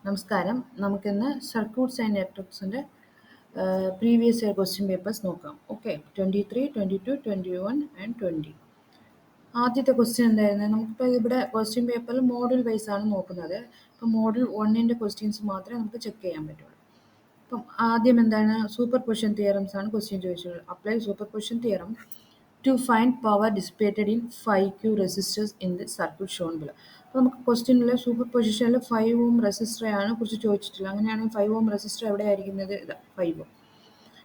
നമസ്കാരം. നമുക്കിന്ന് circuits and നെറ്റ്വർക്സിൻ്റെ പ്രീവിയസ് ഇയർ ക്വസ്റ്റ്യൻ പേപ്പേഴ്സ് നോക്കാം. Okay, 23, 22, 21 and 20. ആദ്യത്തെ ക്വസ്റ്റ്യൻ എന്തായിരുന്നു? നമുക്കിപ്പോൾ ഇവിടെ ക്വസ്റ്റ്യൻ പേപ്പറിൽ മോഡൽ വൈസ് ആണ് നോക്കുന്നത്. ഇപ്പം മോഡൽ 1ൻ്റെ ക്വസ്റ്റ്യൻസ് മാത്രമേ നമുക്ക് ചെക്ക് ചെയ്യാൻ പറ്റുള്ളൂ. അപ്പം ആദ്യം എന്താണ്? സൂപ്പർ പൊസിഷൻ തിയറംസ് ആണ് ക്വസ്റ്റ്യൻ ചോദിച്ചിട്ടുള്ളത്. Apply superposition theorem to find power dissipated in 5Q resistors in the circuit shown below. അപ്പോൾ നമുക്ക് ക്വസ്റ്റ്യനിൽ സൂപ്പർ പൊസിഷനിൽ 5 ഓം റെസിസ്റ്ററാണ് കുറിച്ച് ചോദിച്ചിട്ടുള്ളത്. അങ്ങനെയാണെങ്കിൽ 5 ഓം റെസിസ്റ്റർ എവിടെയായിരിക്കുന്നത്? ഇത് 5 ഓം.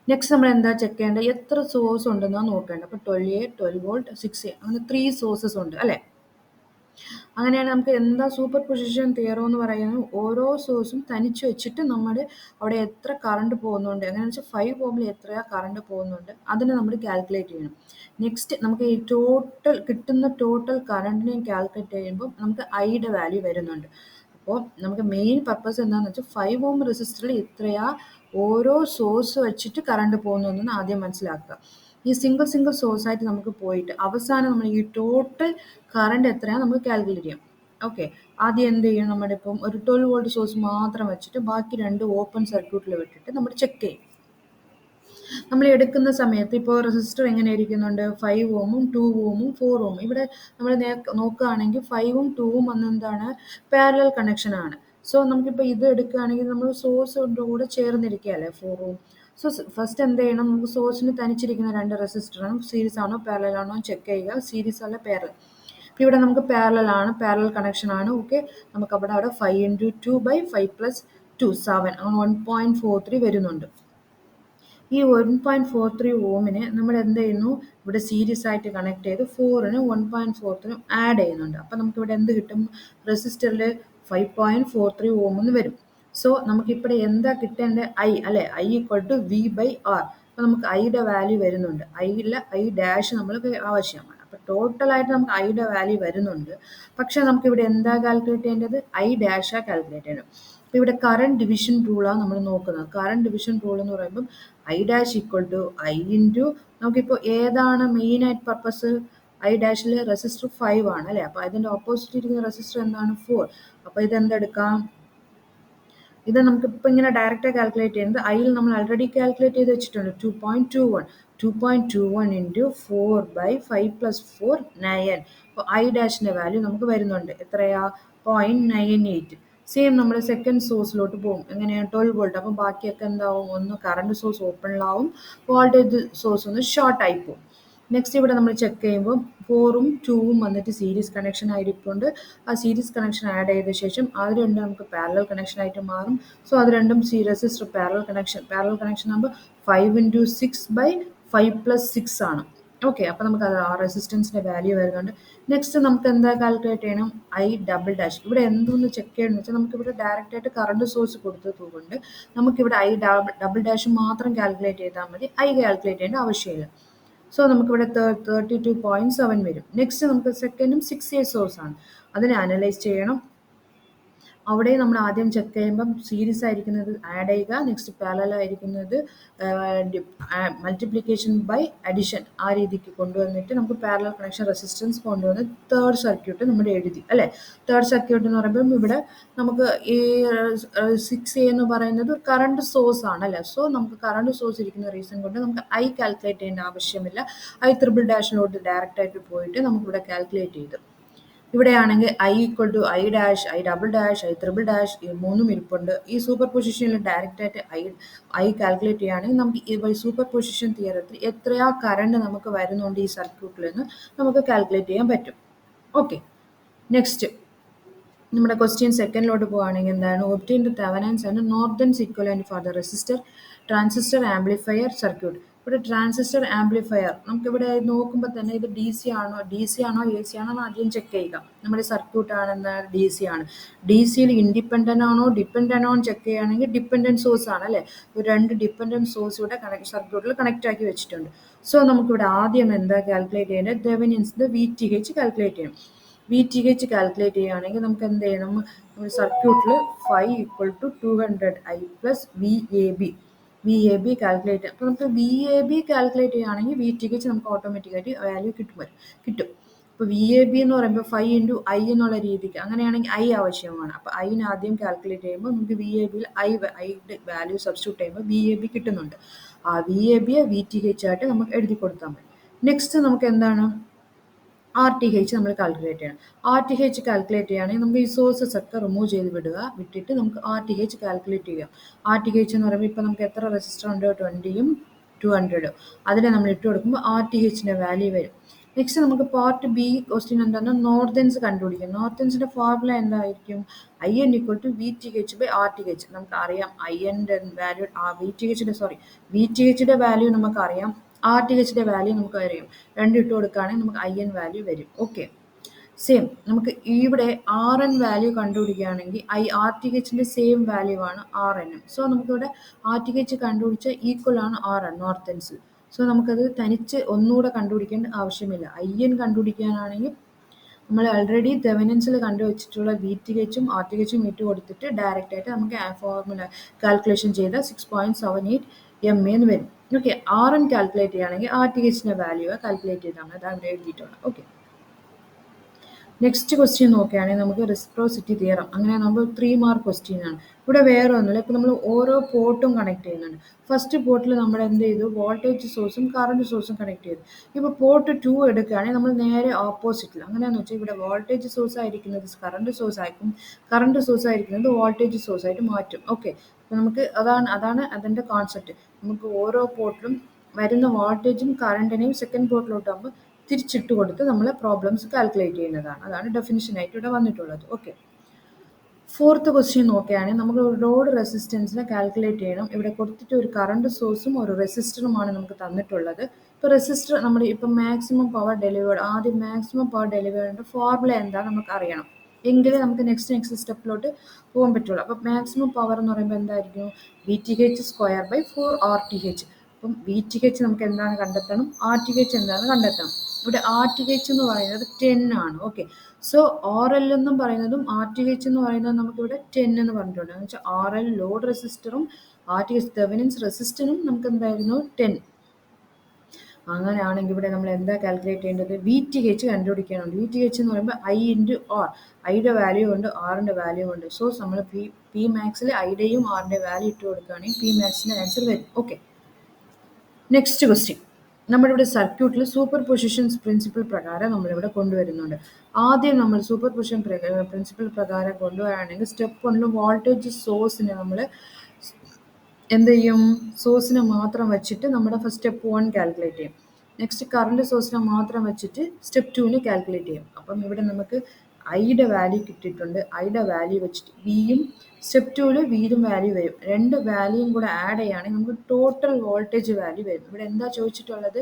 നെക്സ്റ്റ് നമ്മൾ എന്താ ചെക്ക് ചെയ്യേണ്ടത്? എത്ര സോഴ്സ് ഉണ്ടെന്നാണ് നോക്കേണ്ടത്. അപ്പോൾ 12A, 12 വോൾട്ട്, 6A അങ്ങനെ 3 സോഴ്സസ് ഉണ്ട് അല്ലേ? അങ്ങനെയാണ് നമുക്ക് എന്താ സൂപ്പർ പൊസിഷൻ തിയറം എന്ന് പറയുന്നത്? ഓരോ സോഴ്സും തനിച്ച് വെച്ചിട്ട് നമ്മൾ അവിടെ എത്ര കറണ്ട് പോകുന്നുണ്ട്, എങ്ങനെയാണെന്ന് വെച്ചാൽ 5 ഓമിൽ എത്ര കറണ്ട് പോകുന്നുണ്ട് അതിനെ നമ്മൾ കാൽക്കുലേറ്റ് ചെയ്യണം. നെക്സ്റ്റ് നമുക്ക് ഈ കിട്ടുന്ന ടോട്ടൽ കറണ്ടിനെയും കാൽക്കുലേറ്റ് ചെയ്യുമ്പോൾ നമുക്ക് ഐയുടെ വാല്യൂ വരുന്നുണ്ട്. അപ്പോൾ നമുക്ക് മെയിൻ പർപ്പസ് എന്താണെന്ന് വെച്ചാൽ 5 ഓം റെസിസ്റ്ററിൽ എത്രയാ ഓരോ സോഴ്സ് വെച്ചിട്ട് കറണ്ട് പോകുന്നതെന്ന് ആദ്യം മനസ്സിലാക്കുക. ഈ സിംഗിൾ സോഴ്സ് ആയിട്ട് നമുക്ക് പോയിട്ട് അവസാനം നമ്മൾ ഈ ടോട്ടൽ കറണ്ട് എത്രയാണ് നമുക്ക് കാൽക്കുലേറ്റ് ചെയ്യാം. ഓക്കെ, ആദ്യം എന്ത് ചെയ്യും? നമ്മുടെ ഇപ്പം ഒരു 12 വോൾട്ട് സോഴ്സ് മാത്രം വെച്ചിട്ട് ബാക്കി 2 ഓപ്പൺ സർക്യൂട്ടിൽ വിട്ടിട്ട് നമ്മൾ ചെക്ക് ചെയ്യും. നമ്മൾ എടുക്കുന്ന സമയത്ത് ഇപ്പോൾ റെസിസ്റ്റർ എങ്ങനെ ഇരിക്കുന്നുണ്ട്? 5 ഓമും 2 ഓമും 4 ഓമും. ഇവിടെ നമ്മൾ നോക്കുകയാണെങ്കിൽ 5ഉം 2ഉം എന്താണ്? പാരലൽ കണക്ഷൻ ആണ്. സോ നമുക്കിപ്പോൾ ഇത് എടുക്കുകയാണെങ്കിൽ നമ്മൾ സോഴ്സിൻ്റെ കൂടെ ചേർന്നിരിക്കുകയല്ലേ 4 ഓം. സോ ഫസ്റ്റ് എന്ത് ചെയ്യണം? നമുക്ക് സോഴ്സിന് തനിച്ചിരിക്കുന്ന 2 റെസിസ്റ്ററാണ് സീരീസ് ആണോ പാരലൽ ആണോ ചെക്ക് ചെയ്യുക. സീരീസ് അല്ല പാരലൽ. അപ്പോൾ ഇവിടെ നമുക്ക് പാരലൽ ആണ്, പാരലൽ കണക്ഷൻ ആണ്. ഓക്കെ, നമുക്ക് അവിടെ 5 × 2/5 + 2 7 അങ്ങനെ 1.43 വരുന്നുണ്ട്. ഈ 1.43 ഓമിന് നമ്മൾ എന്ത് ചെയ്യുന്നു? ഇവിടെ സീരീസ് ആയിട്ട് കണക്ട് ചെയ്ത് 4ന് 1.43 ആഡ് ചെയ്യുന്നുണ്ട്. അപ്പം നമുക്ക് ഇവിടെ എന്ത് കിട്ടും? റെസിസ്റ്ററിൽ 5.43 ഓം എന്ന് വരും. സോ നമുക്കിവിടെ എന്താ കിട്ടേണ്ടത്? ഐ അല്ലേ? I = V/R. അപ്പോൾ നമുക്ക് ഐയുടെ വാല്യൂ വരുന്നുണ്ട്. ഐ ഡാഷ് നമ്മൾക്ക് ആവശ്യമാണ്. അപ്പോൾ ടോട്ടലായിട്ട് നമുക്ക് ഐയുടെ വാല്യൂ വരുന്നുണ്ട്. പക്ഷേ നമുക്കിവിടെ എന്താ കാൽക്കുലേറ്റ് ചെയ്യേണ്ടത്? ഐ ഡാഷാണ് കാൽക്കുലേറ്റ് ചെയ്യേണ്ടത്. അപ്പോൾ ഇവിടെ കറണ്ട് ഡിവിഷൻ റൂളാണ് നമ്മൾ നോക്കുന്നത്. കറണ്ട് ഡിവിഷൻ റൂൾ എന്ന് പറയുമ്പം ഐ ഡാഷ് = I ഇൻറ്റു നമുക്കിപ്പോൾ ഏതാണ് മെയിനായിട്ട് പർപ്പസ്? ഐ ഡാഷിൽ റെസിസ്റ്റർ 5 ആണ് അല്ലേ? അപ്പോൾ അതിൻ്റെ ഓപ്പോസിറ്റ് ഇരിക്കുന്ന റെസിസ്റ്റർ എന്താണ്? 4. അപ്പോൾ ഇതെന്തെടുക്കാം? ഇത് നമുക്കിപ്പോൾ ഇങ്ങനെ ഡയറക്റ്റ് കാൽക്കുലേറ്റ് ചെയ്യുന്നത് ഐയിൽ നമ്മൾ ഓൾറെഡി കാൽക്കുലേറ്റ് ചെയ്ത് വെച്ചിട്ടുണ്ട്. 2.21 ഇൻറ്റു 4/5 + 4 9. അപ്പോൾ ഐ ഡാഷിൻ്റെ വാല്യൂ നമുക്ക് വരുന്നുണ്ട്. എത്രയാ? 0.98. സെയിം നമ്മൾ സെക്കൻഡ് സോഴ്സിലോട്ട് പോകും. എങ്ങനെയാണ്? 12 വോൾട്ട്. അപ്പോൾ ബാക്കിയൊക്കെ എന്താവും? ഒന്ന് കറണ്ട് സോഴ്സ് ഓപ്പണിലാവും, വോൾട്ടേജ് സോഴ്സ് ഒന്ന് ഷോർട്ടായി പോകും. നെക്സ്റ്റ് ഇവിടെ നമ്മൾ ചെക്ക് ചെയ്യുമ്പോൾ 4ഉം 2ഉം വന്നിട്ട് സീരീസ് കണക്ഷൻ ആയിരിക്കുന്നുണ്ട്. ആ സീരീസ് കണക്ഷൻ ആഡ് ചെയ്ത ശേഷം അത് രണ്ടും നമുക്ക് പാരലൽ കണക്ഷൻ ആയിട്ട് മാറും. സോ അത് രണ്ടും റെസിസ്റ്റർ പാരലൽ കണക്ഷൻ ആകുമ്പോൾ 5 × 6/5 + 6 ആണ്. ഓക്കെ, അപ്പോൾ നമുക്ക് അത് ആ റെസിസ്റ്റൻസിൻ്റെ വാല്യൂ വരുന്നുണ്ട്. നെക്സ്റ്റ് നമുക്ക് എന്താ കാൽക്കുലേറ്റ് ചെയ്യണം? I double dash. ഇവിടെ എന്തൊന്ന് ചെക്ക് ചെയ്യണമെന്ന് വെച്ചാൽ നമുക്കിവിടെ ഡയറക്റ്റായിട്ട് കറണ്ട് സോഴ്സ് കൊടുത്തതുകൊണ്ട് നമുക്കിവിടെ ഐ ഡബിൾ ഡാഷ് മാത്രം കാൽക്കുലേറ്റ് ചെയ്താൽ മതി. ഐ കാൽക്കുലേറ്റ് ചെയ്യേണ്ട ആവശ്യമില്ല. സോ നമുക്കിവിടെ 32.7 വരും. നെക്സ്റ്റ് നമുക്ക് സെക്കൻഡും 6A സോഴ്സ് ആണ്. അതിനെ അനലൈസ് ചെയ്യണം. അവിടെ നമ്മൾ ആദ്യം ചെക്ക് ചെയ്യുമ്പം സീരീസ് ആയിരിക്കുന്നത് ആഡ് ചെയ്യുക, നെക്സ്റ്റ് പാരലൽ ആയിരിക്കുന്നത് മൾട്ടിപ്ലിക്കേഷൻ ബൈ അഡിഷൻ ആ രീതിക്ക് കൊണ്ടുവന്നിട്ട് നമുക്ക് പാരലൽ കണക്ഷൻ റെസിസ്റ്റൻസ് കൊണ്ടുവന്ന് തേർഡ് സർക്യൂട്ട് നമ്മൾ എഴുതി അല്ലേ? തേർഡ് സർക്യൂട്ട് എന്ന് പറയുമ്പം ഇവിടെ നമുക്ക് ഈ 6A എന്ന് പറയുന്നത് കറണ്ട് സോഴ്സ് ആണ് അല്ലേ? സോ നമുക്ക് കറണ്ട് സോഴ്സ് ഇരിക്കുന്ന റീസൺ കൊണ്ട് നമുക്ക് ഐ കാൽക്കുലേറ്റ് ചെയ്യേണ്ട ആവശ്യമില്ല. ഐ ട്രിപ്പിൾ ഡാഷിലോട്ട് ഡയറക്റ്റ് ആയിട്ട് പോയിട്ട് നമുക്കിവിടെ കാൽക്കുലേറ്റ് ചെയ്തു. ഇവിടെയാണെങ്കിൽ I = I dash, I double dash, I triple dash ഈ മൂന്നും ഇരിപ്പുണ്ട്. ഈ സൂപ്പർ പൊസിഷനിൽ ഡയറക്റ്റായിട്ട് ഐ കാൽക്കുലേറ്റ് ചെയ്യുകയാണെങ്കിൽ നമുക്ക് ഈ സൂപ്പർ പൊസിഷൻ തിയറത്തിൽ എത്രയാ കറണ്ട് നമുക്ക് വരുന്നുണ്ട് ഈ സർക്യൂട്ടിൽ നിന്ന് നമുക്ക് കാൽക്കുലേറ്റ് ചെയ്യാൻ പറ്റും. ഓക്കെ, നെക്സ്റ്റ് നമ്മുടെ ക്വസ്റ്റ്യൻ സെക്കൻഡിലോട്ട് പോവുകയാണെങ്കിൽ എന്താണ്? Obtain the Thevenin's and Norton's equivalent for the resistor transistor amplifier circuit. ഇവിടെ ട്രാൻസിസ്റ്റർ ആംപ്ലിഫയർ നമുക്കിവിടെ നോക്കുമ്പോൾ തന്നെ ഇത് ഡി സി ആണോ എ സി ആണോ എന്ന് ആദ്യം ചെക്ക് ചെയ്യുക. നമ്മുടെ സർക്യൂട്ട് ആണെന്ന് DC ആണ്. DCയിൽ ഇൻഡിപെൻഡൻ്റ് ആണോ ഡിപ്പെൻഡൻ്റ് ആണോ ചെക്ക് ചെയ്യുകയാണെങ്കിൽ ഡിപ്പെൻഡൻറ്റ് സോഴ്സ് ആണ് അല്ലേ? ഒരു 2 ഡിപ്പെൻഡൻറ്റ് സോഴ്സ് ഇവിടെ സർക്യൂട്ടിൽ കണക്റ്റ് ആക്കി വെച്ചിട്ടുണ്ട്. സോ നമുക്കിവിടെ ആദ്യം എന്താ കാൽക്കുലേറ്റ് ചെയ്യേണ്ടത്? തെവെനിൻസിൻ്റെ VTH കാൽക്കുലേറ്റ് ചെയ്യണം. VTH കാൽക്കുലേറ്റ് ചെയ്യുകയാണെങ്കിൽ നമുക്ക് എന്ത് ചെയ്യണം? നമ്മുടെ സർക്യൂട്ടിൽ 5 = 200I + VAB കാൽക്കുലേറ്റ് ചെയ്യാം. അപ്പോൾ നമുക്ക് VAB കാൽക്കുലേറ്റ് ചെയ്യുകയാണെങ്കിൽ VTH നമുക്ക് ഓട്ടോമാറ്റിക്കായിട്ട് വാല്യൂ കിട്ടും. ഇപ്പോൾ വി എ ബി എന്ന് പറയുമ്പോൾ 5 ഇൻറ്റു ഐ എന്നുള്ള രീതിക്ക് അങ്ങനെയാണെങ്കിൽ ഐ ആവശ്യമാണ്. അപ്പോൾ ഐന് ആദ്യം കാൽക്കുലേറ്റ് ചെയ്യുമ്പോൾ നമുക്ക് വി എ ബിയിൽ ഐയുടെ വാല്യൂ സബ്സ്റ്റിറ്റ്യൂട്ട് ചെയ്യുമ്പോൾ വി എ ബി കിട്ടുന്നുണ്ട്. ആ വി എ ബിയെ വി ടി എച്ച് ആയിട്ട് നമുക്ക് എഴുതി കൊടുത്താൽ മതി. നെക്സ്റ്റ് നമുക്ക് എന്താണ് ആർ ടി എച്ച് നമ്മൾ കാൽക്കുലേറ്റ് ചെയ്യണം. ആർ ടി എച്ച് കാൽക്കുലേറ്റ് ചെയ്യുകയാണെങ്കിൽ നമുക്ക് ഈ സോഴ്സസ് ഒക്കെ റിമൂവ് ചെയ്ത് വിട്ടിട്ട് നമുക്ക് ആർ ടി എച്ച് കാൽക്കുലേറ്റ് ചെയ്യാം. ആർ ടി എച്ച് എന്ന് പറയുമ്പോൾ ഇപ്പോൾ നമുക്ക് എത്ര റെസിസ്റ്റർ ഉണ്ട്, 20യും 200. അതിനെ നമ്മൾ ഇട്ട് കൊടുക്കുമ്പോൾ ആർ ടി എച്ചിൻ്റെ വാല്യൂ വരും. നെക്സ്റ്റ് നമുക്ക് പാർട്ട് ബി ക്വസ്റ്റ്യൻ എന്താണ്, നോർത്തേൺസ് കണ്ടുപിടിക്കാം. നോർത്തേൺസിൻ്റെ ഫോർമുല എന്തായിരിക്കും, I N equal to V T H by R T H. നമുക്ക് അറിയാം ഐ എൻ്റെ വാല്യൂ വി ടി എച്ചിൻ്റെ വാല്യൂ നമുക്കറിയാം, ആർ ടി എച്ചിൻ്റെ വാല്യൂ നമുക്ക് അറിയാം. രണ്ടും ഇട്ട് കൊടുക്കുകയാണെങ്കിൽ നമുക്ക് ഐ എൻ വാല്യൂ വരും. ഓക്കെ, സെയിം നമുക്ക് ഇവിടെ ആർ എൻ വാല്യൂ കണ്ടുപിടിക്കുകയാണെങ്കിൽ ആർ ടി എച്ചിൻ്റെ സെയിം വാല്യൂ ആണ് ആർ എന്നും. സോ നമുക്കിവിടെ ആർ ടി എച്ച് കണ്ടുപിടിച്ച ഈക്വൽ ആണ് ആർ എൻ നോർത്തേൺസ്. സോ നമുക്കത് തനിച്ച് ഒന്നുകൂടെ കണ്ടുപിടിക്കേണ്ട ആവശ്യമില്ല. ഐ എൻ കണ്ടുപിടിക്കാനാണെങ്കിൽ നമ്മൾ ഓൾറെഡി തെവനൻസിൽ കണ്ടുവച്ചിട്ടുള്ള വി ടി എച്ചും ആർ ടി എച്ചും ഇട്ട് കൊടുത്തിട്ട് ഡയറക്റ്റ് ആയിട്ട് നമുക്ക് ആ ഫോർമുല കാൽക്കുലേഷൻ ചെയ്ത 6.78 MA എന്ന് വരും. ഓക്കെ, ആർ എൻ കാൽക്കുലേറ്റ് ചെയ്യുകയാണെങ്കിൽ ആർ ടി എച്ചിൻ്റെ വാല്യൂ കാൽക്കുലേറ്റ് ചെയ്താൽ മതി. അതാണ് എഴുതിയിട്ടുണ്ട്. ഓക്കെ, നെക്സ്റ്റ് ക്വസ്റ്റ്യൻ നോക്കുകയാണെങ്കിൽ നമുക്ക് റെസിപ്രോസിറ്റി തിയറം. അങ്ങനെ നമ്മൾ 3 മാർക്ക് ക്വസ്റ്റ്യൻ ആണ്. ഇവിടെ വേറെ ഒന്നുമില്ല. ഇപ്പോൾ നമ്മൾ ഓരോ പോർട്ടും കണക്ട് ചെയ്യുന്നുണ്ട്. ഫസ്റ്റ് പോർട്ടിൽ നമ്മൾ എന്ത് ചെയ്തു, വോൾട്ടേജ് സോഴ്സും കറണ്ട് സോഴ്സും കണക്ട് ചെയ്തു. ഇപ്പോൾ പോർട്ട് 2 എടുക്കുകയാണെങ്കിൽ നമ്മൾ നേരെ ഓപ്പോസിറ്റിൽ, അങ്ങനെയാണെന്ന് വെച്ചാൽ ഇവിടെ വോൾട്ടേജ് സോഴ്സ് ആയിരിക്കുന്നത് കറണ്ട് സോഴ്സ് ആയിരിക്കും, കറണ്ട് സോഴ്സ് ആയിരിക്കുന്നത് വോൾട്ടേജ് സോഴ്സ് ആയിട്ട് മാറ്റും. ഓക്കെ, അപ്പോൾ നമുക്ക് അതാണ് അതിൻ്റെ കോൺസെപ്റ്റ്. നമുക്ക് ഓരോ പോർട്ടിലും വരുന്ന വോൾട്ടേജും കറണ്ടിനെയും സെക്കൻഡ് പോർട്ടിലോട്ടാകുമ്പോൾ തിരിച്ചിട്ട് കൊടുത്ത് നമ്മൾ പ്രോബ്ലംസ് കാൽക്കുലേറ്റ് ചെയ്യുന്നതാണ്. അതാണ് ഡെഫിനിഷനായിട്ട് ഇവിടെ വന്നിട്ടുള്ളത്. ഓക്കെ, ഫോർത്ത് ക്വസ്റ്റ്യൻ നോക്കുകയാണെങ്കിൽ നമുക്ക് ഒരു ലോഡ് റെസിസ്റ്റൻസിനെ കാൽക്കുലേറ്റ് ചെയ്യണം. ഇവിടെ കൊടുത്തിട്ട് ഒരു കറണ്ട് സോഴ്സും ഒരു റെസിസ്റ്ററുമാണ് നമുക്ക് തന്നിട്ടുള്ളത്. ഇപ്പോൾ റെസിസ്റ്റർ നമ്മൾ ഇപ്പം മാക്സിമം പവർ ഡെലിവേർഡ്, ആദ്യം മാക്സിമം പവർ ഡെലിവേർഡിൻ്റെ ഫോർമുല എന്താണെന്ന് നമുക്ക് അറിയണം. എങ്കിലേ നമുക്ക് നെക്സ്റ്റ് സ്റ്റെപ്പിലോട്ട് പോകാൻ പറ്റുള്ളൂ. അപ്പോൾ മാക്സിമം പവർ എന്ന് പറയുമ്പോൾ എന്തായിരിക്കും, V T H square by 4 R T H. അപ്പം വി ടി എച്ച് നമുക്ക് എന്താണ് കണ്ടെത്തണം, ആർ ടി എച്ച് എന്താണെന്ന് കണ്ടെത്തണം. ഇവിടെ ആർ ടി എച്ച് എന്ന് പറയുന്നത് 10 ആണ്. ഓക്കെ, സോ ആർ എൽ എന്നും പറയുന്നതും ആർ ടി എച്ച് എന്ന് പറയുന്നത് നമുക്കിവിടെ 10 എന്ന് പറഞ്ഞിട്ടുണ്ട്. എന്ന് വെച്ചാൽ ആർ എൽ ലോഡ് റെസിസ്റ്ററും ആർ ടി എച്ച് തെവനിൻസ് റെസിസ്റ്ററും നമുക്ക് എന്തായിരുന്നു 10. അങ്ങനെയാണെങ്കിൽ ഇവിടെ നമ്മൾ എന്താ കാൽക്കുലേറ്റ് ചെയ്യേണ്ടത്, വി ടി എച്ച് കണ്ടുപിടിക്കണം. വി ടി എച്ച് എന്ന് പറയുമ്പോൾ ഐ ഇൻറ്റു ആർ, ഐയുടെ വാല്യൂ ഉണ്ട് ആറിൻ്റെ വാല്യൂ ഉണ്ട്. സോ നമ്മൾ പി മാക്സിൽ ഐയുടെയും ആറിൻ്റെ വാല്യൂ ഇട്ട് കൊടുക്കുകയാണെങ്കിൽ പി മാക്സിൻ്റെ ആൻസർ വരും. Okay, next question. നമ്മളിവിടെ സർക്യൂട്ടിൽ സൂപ്പർ പൊസിഷൻസ് പ്രിൻസിപ്പിൾ പ്രകാരം നമ്മളിവിടെ കൊണ്ടുവരുന്നുണ്ട്. ആദ്യം നമ്മൾ സൂപ്പർ പൊസിഷൻ പ്രിൻസിപ്പിൾ പ്രകാരം കൊണ്ടുവരികയാണെങ്കിൽ സ്റ്റെപ്പ് 1 വോൾട്ടേജ് സോഴ്സിനെ നമ്മൾ എന്ത് ചെയ്യും, സോഴ്സിനെ മാത്രം വെച്ചിട്ട് നമ്മുടെ ഫസ്റ്റ് സ്റ്റെപ്പ് 1 കാൽക്കുലേറ്റ് ചെയ്യും. നെക്സ്റ്റ് കറണ്ട് സോഴ്സിനെ മാത്രം വെച്ചിട്ട് സ്റ്റെപ്പ് 2 കാൽക്കുലേറ്റ് ചെയ്യും. അപ്പം ഇവിടെ നമുക്ക് ഐയുടെ വാല്യൂ കിട്ടിയിട്ടുണ്ട്. ഐയുടെ വാല്യൂ വെച്ചിട്ട് വിയും സ്റ്റെപ്പ് 2 വിയിലും വാല്യൂ വരും. രണ്ട് വാല്യൂയും കൂടെ ആഡ് ചെയ്യുകയാണെങ്കിൽ നമുക്ക് ടോട്ടൽ വോൾട്ടേജ് വാല്യൂ വരും. ഇവിടെ എന്താ ചോദിച്ചിട്ടുള്ളത്,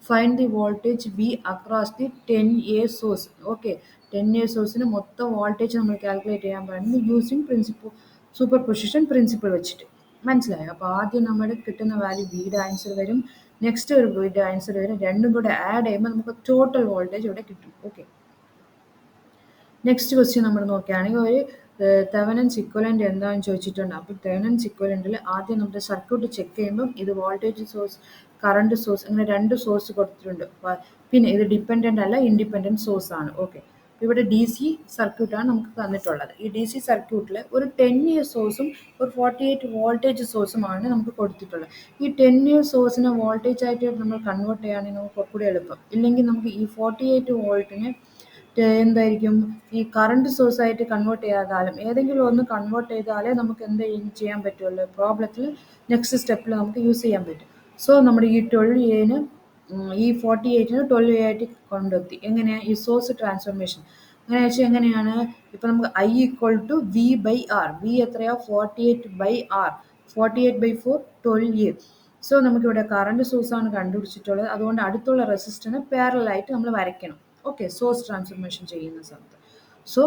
find the voltage V across the 10A source. Okay, 10A സോഴ്സിന് മൊത്തം വോൾട്ടേജ് നമ്മൾ കാൽക്കുലേറ്റ് ചെയ്യാൻ പറയുന്നത് യൂസിങ് സൂപ്പർ പൊസിഷൻ പ്രിൻസിപ്പിൾ വെച്ചിട്ട്. മനസ്സിലായോ? അപ്പോൾ ആദ്യം നമ്മുടെ കിട്ടുന്ന വാല്യൂ വിയുടെ ആൻസർ വരും, നെക്സ്റ്റ് ഒരു വിയുടെ ആൻസർ വരും. രണ്ടും കൂടെ ആഡ് ചെയ്യുമ്പോൾ നമുക്ക് ടോട്ടൽ വോൾട്ടേജ് ഇവിടെ കിട്ടും. ഓക്കെ, നെക്സ്റ്റ് ക്വസ്റ്റ്യൻ നമ്മൾ നോക്കുകയാണെങ്കിൽ ഒരു തെവനൻസ് ഇക്വലൻ്റ് എന്താണെന്ന് ചോദിച്ചിട്ടുണ്ട്. അപ്പോൾ തെവനൻസ് ഇക്വലൻറ്റിൽ ആദ്യം നമ്മുടെ സർക്യൂട്ട് ചെക്ക് ചെയ്യുമ്പം ഇത് വോൾട്ടേജ് സോഴ്സ്, കറണ്ട് സോഴ്സ്, അങ്ങനെ രണ്ട് സോഴ്സ് കൊടുത്തിട്ടുണ്ട്. പിന്നെ ഇത് ഡിപ്പെൻഡൻ്റ് അല്ല, ഇൻഡിപെൻഡൻറ്റ് സോഴ്സ് ആണ്. ഓക്കെ, ഇവിടെ ഡി സി സർക്യൂട്ടാണ് നമുക്ക് തന്നിട്ടുള്ളത്. ഈ ഡി സി സർക്യൂട്ടിൽ ഒരു 10A സോഴ്സും ഒരു 48 വോൾട്ടേജ് സോഴ്സുമാണ് നമുക്ക് കൊടുത്തിട്ടുള്ളത്. ഈ 10A സോഴ്സിനെ വോൾട്ടേജ് ആയിട്ട് നമ്മൾ കൺവേർട്ട് ചെയ്യുകയാണെങ്കിൽ നമുക്ക് കുറച്ചുകൂടി എളുപ്പം. ഇല്ലെങ്കിൽ നമുക്ക് ഈ 48 വോൾട്ടിനെ എന്തായിരിക്കും, ഈ കറണ്ട് സോഴ്സ് ആയിട്ട് കൺവേർട്ട് ചെയ്യാതാലും ഏതെങ്കിലും ഒന്ന് കൺവേർട്ട് ചെയ്താലേ നമുക്ക് എന്ത് ചെയ്യാൻ പറ്റുള്ളൂ, പ്രോബ്ലത്തിൽ നെക്സ്റ്റ് സ്റ്റെപ്പിൽ നമുക്ക് യൂസ് ചെയ്യാൻ പറ്റും. സോ നമ്മുടെ ഈ 12Aന് ഈ 48ന് 12A ആയിട്ട് കൊണ്ടെത്തി. എങ്ങനെയാണ് ഈ സോഴ്സ് ട്രാൻസ്ഫോർമേഷൻ, അങ്ങനെ വെച്ചാൽ എങ്ങനെയാണ്, ഇപ്പം നമുക്ക് I equal to V by R. V എത്രയാ, 48 by R, 48 by 4 12A. So നമുക്കിവിടെ കറണ്ട് സോഴ്സാണ് കണ്ടുപിടിച്ചിട്ടുള്ളത്. അതുകൊണ്ട് അടുത്തുള്ള റെസിസ്റ്ററിന് പാരലായിട്ട് നമ്മൾ വരയ്ക്കണം. ഓക്കെ, സോഴ്സ് ട്രാൻസ്ഫോർമേഷൻ ചെയ്യുന്ന സമയത്ത്. സോ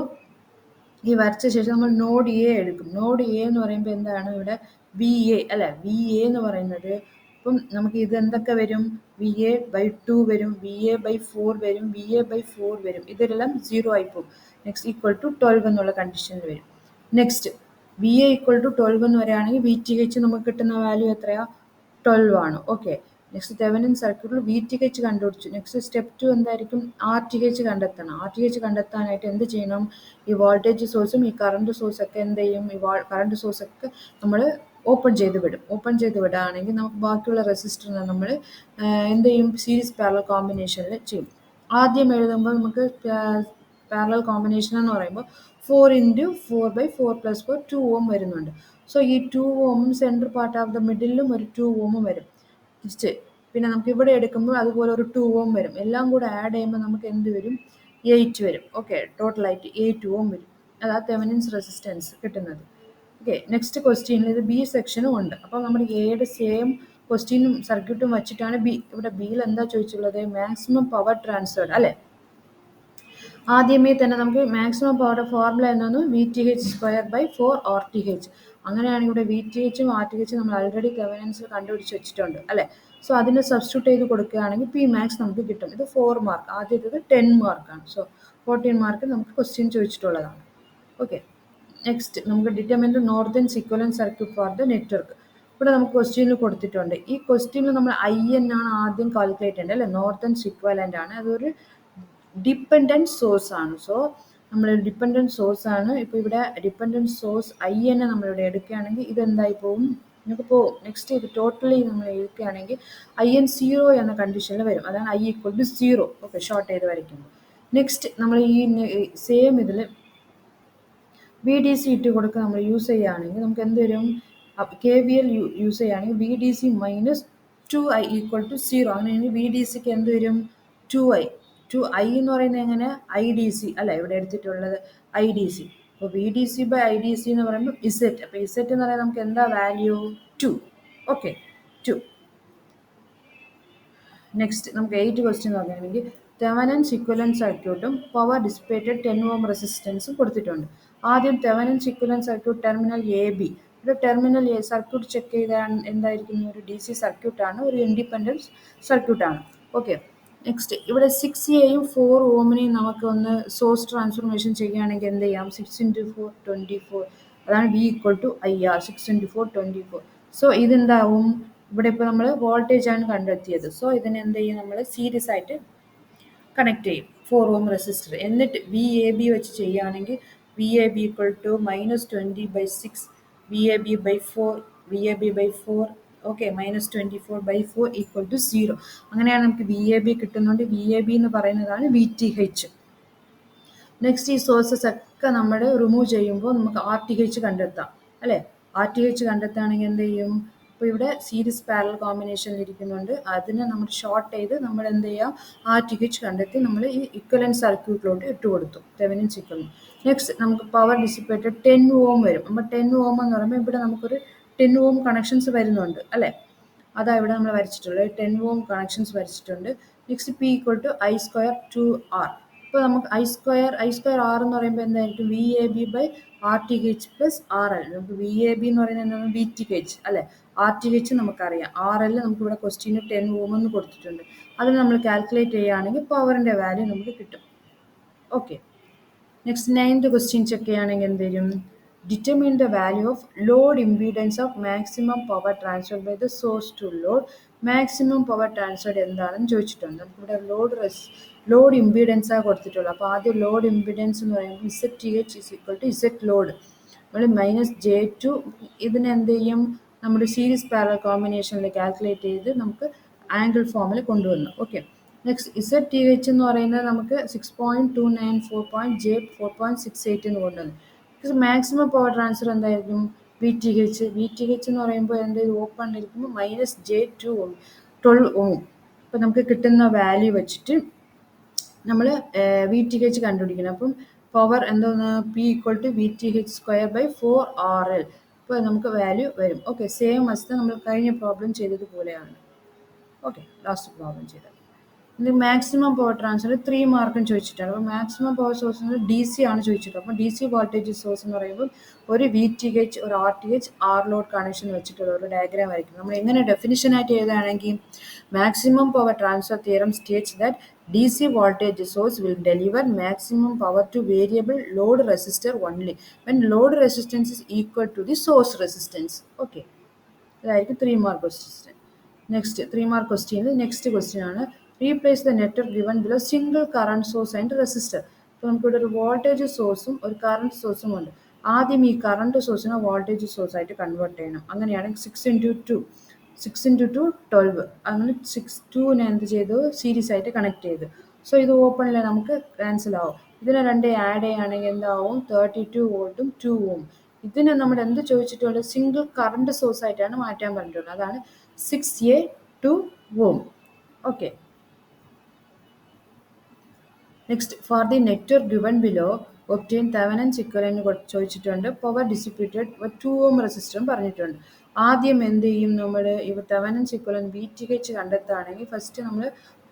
ഈ വരച്ച ശേഷം നമ്മൾ നോഡ് എ എടുക്കും. നോഡ് എ എന്ന് പറയുമ്പോൾ എന്താണ്, ഇവിടെ വി എ അല്ലെ, വി എ എന്ന് പറയുന്നത് ഇപ്പം നമുക്ക് ഇത് എന്തൊക്കെ വരും, വി എ ബൈ 2 വരും, വി എ ബൈ 4 വരും, വി എ ബൈ 4 വരും. ഇതെല്ലാം 0 ആയി പോകും. നെക്സ്റ്റ് ഈക്വൽ ടു 12 എന്നുള്ള കണ്ടീഷനിൽ വരും. Next V A equal to 12 എന്ന് പറയുകയാണെങ്കിൽ വി ടി എച്ച് നമുക്ക് കിട്ടുന്ന വാല്യൂ എത്രയാ, 12 ആണ്. ഓക്കെ, നെക്സ്റ്റ് തെവനിൻ സർക്യൂട്ടിൽ വി ടി എച്ച് കണ്ടുപിടിച്ചു. നെക്സ്റ്റ് സ്റ്റെപ്പ് 2 എന്തായിരിക്കും? ആർ ടി എച്ച് കണ്ടെത്തണം. ആർ ടി എച്ച് കണ്ടെത്താനായിട്ട് എന്ത് ചെയ്യണം? ഈ വോൾട്ടേജ് സോഴ്സും ഈ കറണ്ട് സോഴ്സൊക്കെ എന്ത് ചെയ്യും? ഈ കറണ്ട് സോഴ്സൊക്കെ നമ്മൾ ഓപ്പൺ ചെയ്ത് വിടും. ഓപ്പൺ ചെയ്ത് വിടുകയാണെങ്കിൽ നമുക്ക് ബാക്കിയുള്ള റെസിസ്റ്ററിനെ നമ്മൾ എന്ത് ചെയ്യും? സീരീസ് പാരലൽ കോമ്പിനേഷനിൽ ചെയ്യും. ആദ്യം എഴുതുമ്പോൾ നമുക്ക് പാരലൽ കോമ്പിനേഷൻ എന്ന് പറയുമ്പോൾ 4 × 4/4 + 4 2 ഓം വരുന്നുണ്ട്. സോ ഈ 2 ഓമും സെൻട്രൽ പാർട്ട് ഓഫ് ദ മിഡിലും ഒരു 2 ഓമും വരും. പിന്നെ നമുക്ക് ഇവിടെ എടുക്കുമ്പോൾ അതുപോലെ ഒരു 2 ഓം വരും. എല്ലാം കൂടെ ആഡ് ചെയ്യുമ്പോൾ നമുക്ക് എന്ത് വരും? 8 വരും. ഓക്കെ, ടോട്ടലായിട്ട് 8 ഓം വരും. അതാ തെവനിൻസ് റെസിസ്റ്റൻസ് കിട്ടുന്നത്. ഓക്കെ, നെക്സ്റ്റ് ക്വസ്റ്റ്യനിൽ ഇത് ബി സെക്ഷനും ഉണ്ട്. അപ്പോൾ നമ്മുടെ എയുടെ സെയിം ക്വസ്റ്റ്യനും സർക്യൂട്ടും വെച്ചിട്ടാണ് ഇവിടെ ബിയിൽ എന്താ ചോദിച്ചുള്ളത്? മാക്സിമം പവർ ട്രാൻസ്ഫേർഡ് അല്ലേ? ആദ്യമേ തന്നെ നമുക്ക് മാക്സിമം പവറുടെ ഫോർമുല എന്നാണ്? VTH²/4 RTH. അങ്ങനെയാണെങ്കിൽ ഇവിടെ VTHും RTHും നമ്മൾ ആൾറെഡി തെവനിൻസിൽ കണ്ടുപിടിച്ച് വെച്ചിട്ടുണ്ട് അല്ലേ? സോ അതിന് സബ്സ്റ്റിറ്റ്യൂട്ട് ചെയ്ത് കൊടുക്കുകയാണെങ്കിൽ പി മാക്സ് നമുക്ക് കിട്ടും. ഇത് 4 മാർക്ക്, ആദ്യത്തേത് 10 മാർക്കാണ്. സോ 14 മാർക്ക് നമുക്ക് ക്വസ്റ്റ്യൻ ചോദിച്ചിട്ടുള്ളതാണ്. ഓക്കെ, നെക്സ്റ്റ് നമുക്ക് determine the northern equivalent circuit for the network. ഇവിടെ നമുക്ക് ക്വസ്റ്റ്യനിൽ കൊടുത്തിട്ടുണ്ട്. ഈ ക്വസ്റ്റ്യനിൽ നമ്മൾ IN ആണ് ആദ്യം കാൽക്കുലേറ്റ് ചെയ്യേണ്ടത് അല്ലേ? നോർത്തേൺ ഇക്വലന്റ് ആണ്. അതൊരു ഡിപ്പെൻഡൻറ്റ് സോഴ്സ് ആണ്. സോ നമ്മൾ ഡിപ്പെൻഡൻറ്റ് സോഴ്സ് ആണ്. ഇപ്പോൾ ഇവിടെ ഡിപ്പെൻഡൻറ്റ് സോഴ്സ് IN നമ്മളിവിടെ എടുക്കുകയാണെങ്കിൽ ഇതെന്തായി പോകും? നമുക്ക് പോകും. നെക്സ്റ്റ് ഇത് ടോട്ടലി നമ്മൾ എടുക്കുകയാണെങ്കിൽ IN 0 എന്ന കണ്ടീഷനിൽ വരും. അതാണ് I = 0. ഓക്കെ, ഷോർട്ട് ചെയ്ത് വരയ്ക്കുമ്പോൾ. നെക്സ്റ്റ് നമ്മൾ ഈ സെയിം ഇതിൽ VDC ഇട്ട് കൊടുക്കുക നമ്മൾ യൂസ് ചെയ്യുകയാണെങ്കിൽ നമുക്ക് എന്ത് വരും? KVL യൂസ് ചെയ്യുകയാണെങ്കിൽ VDC - 2I = 0. അങ്ങനെയാണെങ്കിൽ VDCക്ക് എന്ത് വരും? 2I. 2I എന്ന് പറയുന്നത് എങ്ങനെ? IDC അല്ല ഇവിടെ എടുത്തിട്ടുള്ളത് IDC. അപ്പോൾ VDC/IDC എന്ന് പറയുമ്പോൾ Z. അപ്പോൾ Z എന്ന് പറയുന്നത് നമുക്ക് എന്താ വാല്യൂ? 2. ഓക്കെ, 2. നെക്സ്റ്റ് നമുക്ക് 8 ക്വസ്റ്റ്യൻ നോക്കുകയാണെങ്കിൽ തെവനിൻസ് ഇക്വലന്റ് സർക്യൂട്ടും പവർ ഡിസിപ്പേറ്റഡ് 10 ഓം റെസിസ്റ്റൻസും കൊടുത്തിട്ടുണ്ട്. ആദ്യം Thevenin's equivalent circuit terminal AB. ഇവിടെ ടെർമിനൽ എ സർക്യൂട്ട് ചെക്ക് ചെയ്താൽ എന്തായിരിക്കും? ഒരു DC സർക്യൂട്ടാണ്, ഒരു ഇൻഡിപെൻഡൻറ്റ് സർക്യൂട്ടാണ്. ഓക്കെ, നെക്സ്റ്റ് ഇവിടെ 6Aയും 4 ഓമിനെയും നമുക്ക് ഒന്ന് സോഴ്സ് ട്രാൻസ്ഫോർമേഷൻ ചെയ്യുകയാണെങ്കിൽ എന്ത് ചെയ്യാം? 6 × 4 24. അതാണ് V = IR. 6 × 4 24. സോ ഇതെന്താവും? ഇവിടെ ഇപ്പോൾ നമ്മൾ വോൾട്ടേജ് ആണ് കണ്ടെത്തിയത്. സോ ഇതിനെ എന്ത് ചെയ്യും? നമ്മൾ സീരീസ് ആയിട്ട് കണക്ട് ചെയ്യും 4 ഓം റെസിസ്റ്റർ. എന്നിട്ട് VAB വെച്ച് ചെയ്യുകയാണെങ്കിൽ VAB = -20/6 VAB/4 VAB/4 ഓക്കെ -24/4 = 0. അങ്ങനെയാണ് നമുക്ക് VAB കിട്ടുന്നുണ്ട്. VAB എന്ന് പറയുന്നതാണ് VTH. നെക്സ്റ്റ് ഈ സോഴ്സസ് ഒക്കെ നമ്മൾ റിമൂവ് ചെയ്യുമ്പോൾ നമുക്ക് RTH കണ്ടെത്താം അല്ലേ? RTH കണ്ടെത്തുകയാണെങ്കിൽ എന്ത് ചെയ്യും? അപ്പോൾ ഇവിടെ സീരീസ് പാരലൽ കോമ്പിനേഷനിൽ ഇരിക്കുന്നുണ്ട്. അതിനെ നമ്മൾ ഷോർട്ട് ചെയ്ത് നമ്മൾ എന്ത് ചെയ്യാം? RTH കണ്ടെത്തി നമ്മൾ ഈ ഇക്വലന്റ് സർക്യൂട്ടിലോട്ട് ഇട്ട് കൊടുത്തു, തെവനിൻസ് ഇക്വലന്റ്. നെക്സ്റ്റ് നമുക്ക് പവർ ഡിസിപ്പേറ്റഡ് 10 ഓം വരും. അപ്പോൾ 10 ഓം എന്ന് പറയുമ്പോൾ ഇവിടെ നമുക്കൊരു 10 ഓം കണക്ഷൻസ് വരുന്നുണ്ട് അല്ലേ? അതാ ഇവിടെ നമ്മൾ വരച്ചിട്ടുള്ളത്. 10 ഓം കണക്ഷൻസ് വരച്ചിട്ടുണ്ട്. Next P = I² 2R. ഇപ്പോൾ നമുക്ക് I² R എന്ന് പറയുമ്പോൾ എന്തായിരിക്കും? VAB/RTH + RL. നമുക്ക് VAB എന്ന് പറയുന്നത് എന്താണ്? VTH അല്ലേ? RTH നമുക്കറിയാം. RL നമുക്ക് ഇവിടെ ക്വസ്റ്റ്യന് 10 ഓം എന്ന് കൊടുത്തിട്ടുണ്ട്. അതിന് നമ്മൾ കാൽക്കുലേറ്റ് ചെയ്യുകയാണെങ്കിൽ പവറിൻ്റെ വാല്യൂ നമുക്ക് കിട്ടും. Okay, next 9th question check ചെയ്യുകയാണെങ്കിൽ എന്ത് വരും? Determine the value of load impedance of maximum power transfer by the source to load. Maximum power transfer എന്താണെന്ന് ചോദിച്ചിട്ടുണ്ട്. നമുക്കിവിടെ ലോഡ് ഇംപീഡൻസാണ് കൊടുത്തിട്ടുള്ളത്. അപ്പോൾ ആദ്യം ലോഡ് ഇംപീഡൻസ് എന്ന് പറയുമ്പോൾ ZTH = Z ലോഡ്. നമ്മൾ -j2 ഇതിനെ എന്ത് ചെയ്യും? നമ്മുടെ സീരീസ് പാരലൽ കോമ്പിനേഷനിൽ കാൽക്കുലേറ്റ് ചെയ്ത് നമുക്ക് ആംഗിൾ ഫോമിൽ കൊണ്ടുവന്നു. ഓക്കെ, നെക്സ്റ്റ് ZTH എന്ന് പറയുന്നത് നമുക്ക് 6.294.J4.68 എന്ന് കൊണ്ടുവന്നു. മാക്സിമം പവർ ട്രാൻസ്ഫർ എന്തായിരിക്കും? VTH എന്ന് പറയുമ്പോൾ എന്തെങ്കിലും ഓപ്പൺ ഇരിക്കുമ്പോൾ -j2 ഓം 12 ഓം. അപ്പോൾ നമുക്ക് കിട്ടുന്ന വാല്യൂ വെച്ചിട്ട് നമ്മൾ VTH കണ്ടുപിടിക്കണം. അപ്പം പവർ എന്തോന്ന്? P = VTH²/4 RL. ഇപ്പോൾ നമുക്ക് വാല്യൂ വരും. ഓക്കെ, സെയിം വസ്തു നമ്മൾ കഴിഞ്ഞ പ്രോബ്ലം ചെയ്തതുപോലെയാണ്. ഓക്കെ, ലാസ്റ്റ് പ്രോബ്ലം ചെയ്തത്. ഇത് മാക്സിമം പവർ ട്രാൻസ്ഫർ 3 മാർക്കും ചോദിച്ചിട്ടാണ്. അപ്പോൾ മാക്സിമം പവർ സോഴ്സ് DC ആണ് ചോദിച്ചിട്ടുള്ളത്. അപ്പോൾ DC വോൾട്ടേജ് സോഴ്സ് എന്ന് പറയുമ്പോൾ ഒരു VTH, ഒരു RTH, R ലോഡ് കണക്ഷൻ വെച്ചിട്ടുള്ള ഒരു ഡയഗ്രാം ആയിരിക്കും. നമ്മൾ എങ്ങനെ ഡെഫിനിഷനായിട്ട് എഴുതുകയാണെങ്കിൽ maximum power transfer theorem states that DC voltage source will deliver maximum power to variable load resistor only when load resistance is equal to the source resistance. Okay, ഇതായിരിക്കും 3 mark question. Next 3 mark ക്വസ്റ്റ്യനിൽ next question ആണ് replace the network given below single current source and resistor. ഇപ്പോൾ നമുക്കിവിടെ ഒരു voltage സോഴ്സും ഒരു current സോഴ്സും ഉണ്ട്. ആദ്യം ഈ കറണ്ട് സോഴ്സിനെ വോൾട്ടേജ് സോഴ്സ് ആയിട്ട് കൺവേർട്ട് ചെയ്യണം. അങ്ങനെയാണെങ്കിൽ 6 × 12 അങ്ങനെ 2നെ എന്ത് ചെയ്തു സീരീസ് ആയിട്ട് കണക്ട് ചെയ്തു. സോ ഇത് ഓപ്പണിൽ നമുക്ക് ക്യാൻസൽ ആവും. ഇതിനെ രണ്ട് ആഡ് ചെയ്യുകയാണെങ്കിൽ എന്താവും 32 വോൾട്ടും 2 ഓം. ഇതിനെ നമ്മൾ എന്ത് ചോദിച്ചിട്ടുള്ളത് സിംഗിൾ കറണ്ട് സോഴ്സ് ആയിട്ടാണ് മാറ്റാൻ പറഞ്ഞിട്ടുള്ളത്. അതാണ് 6A 2 ohm. Okay. Next, for the network given below, obtain Thevenin's equivalent ചോദിച്ചിട്ടുണ്ട്. പവർ ഡിസിപ്പേറ്റഡ് 2 ohm റെസിസ്റ്ററും പറഞ്ഞിട്ടുണ്ട്. ആദ്യം എന്ത് ചെയ്യും നമ്മൾ ഇവ Thevenin's equivalent VTH കണ്ടെത്തുകയാണെങ്കിൽ ഫസ്റ്റ് നമ്മൾ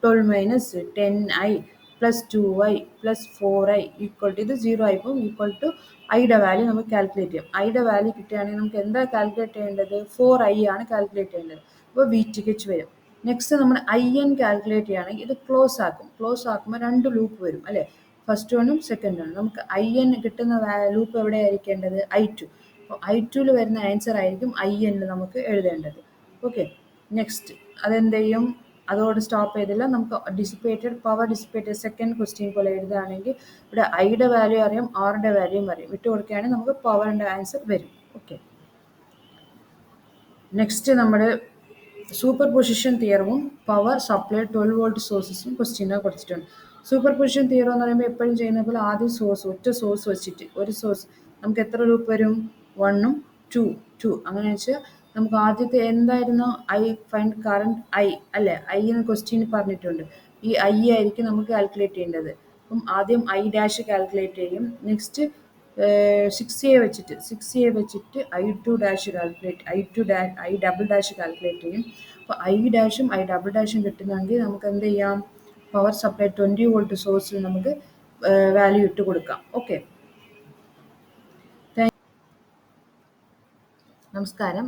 12 minus 10I plus 2I plus 4I equal to ഇത് 0 ആയിപ്പോൾ ഈക്വൽ ടു ഐയുടെ വാല്യൂ നമുക്ക് കാൽക്കുലേറ്റ് ചെയ്യാം. ഐയുടെ വാല്യൂ കിട്ടുകയാണെങ്കിൽ നമുക്ക് എന്താ കാൽക്കുലേറ്റ് ചെയ്യേണ്ടത് 4I ആണ് കാൽക്കുലേറ്റ് ചെയ്യേണ്ടത്. അപ്പോൾ VTH വരും. നെക്സ്റ്റ് നമ്മൾ IN കാൽക്കുലേറ്റ് ചെയ്യുകയാണെങ്കിൽ ഇത് ക്ലോസ് ആക്കും. ക്ലോസ് ആക്കുമ്പോൾ 2 ലൂപ്പ് വരും അല്ലേ, ഫസ്റ്റ് വണ്ണും സെക്കൻഡ് വണ്ണും. നമുക്ക് IN കിട്ടുന്ന ലൂപ്പ് എവിടെ ആയിരിക്കേണ്ടത് I2. അപ്പോൾ I2ൽ വരുന്ന ആൻസർ ആയിരിക്കും INൽ നമുക്ക് എഴുതേണ്ടത്. ഓക്കെ. നെക്സ്റ്റ് അതെന്ത് ചെയ്യും, അതോട് സ്റ്റോപ്പ് ചെയ്തില്ല. നമുക്ക് പവർ ഡിസിപ്പേറ്റഡ് സെക്കൻഡ് ക്വസ്റ്റ്യൻ പോലെ എഴുതുകയാണെങ്കിൽ ഇവിടെ ഐയുടെ വാല്യൂ അറിയാം, ആറിൻ്റെ വാല്യൂയും അറിയാം. ഇട്ട് കൊടുക്കുകയാണെങ്കിൽ നമുക്ക് പവറിൻ്റെ ആൻസർ വരും. ഓക്കെ. നെക്സ്റ്റ് നമ്മൾ സൂപ്പർ പൊസിഷൻ തിയറവും പവർ സപ്ലൈ 12 വോൾട്ട് സോഴ്സസും ക്വസ്റ്റ്യനെ കൊടുത്തിട്ടുണ്ട്. സൂപ്പർ പൊസിഷൻ തിയറം എന്ന് പറയുമ്പോൾ എപ്പോഴും ചെയ്യുന്ന പോലെ ആദ്യം ഒറ്റ സോഴ്സ് വെച്ചിട്ട് ഒരു സോഴ്സ് നമുക്ക് എത്ര ലൂപ്പ് വരും 1ഉം 2 അങ്ങനെ വെച്ചാൽ നമുക്ക് ആദ്യത്തെ എന്തായിരുന്നു ഫൈൻഡ് കറണ്ട് അല്ലേ, എന്ന് ക്വസ്റ്റ്യൻ പറഞ്ഞിട്ടുണ്ട്. ഈ ആയിരിക്കും നമുക്ക് കാൽക്കുലേറ്റ് ചെയ്യേണ്ടത്. അപ്പം ആദ്യം I' കാൽക്കുലേറ്റ് ചെയ്യും. നെക്സ്റ്റ് 6A വെച്ചിട്ട് I2' കാൽക്കുലേറ്റ് I" കാൽക്കുലേറ്റ് ചെയ്യും. അപ്പോൾ I'-ഉം I"-ഉം കിട്ടുന്നെങ്കിൽ നമുക്ക് എന്ത് ചെയ്യാം, പവർ സപ്ലൈ 20 വോൾട്ട് സോഴ്സിൽ നമുക്ക് വാല്യൂ ഇട്ട് കൊടുക്കാം. ഓക്കെ. നമസ്കാരം.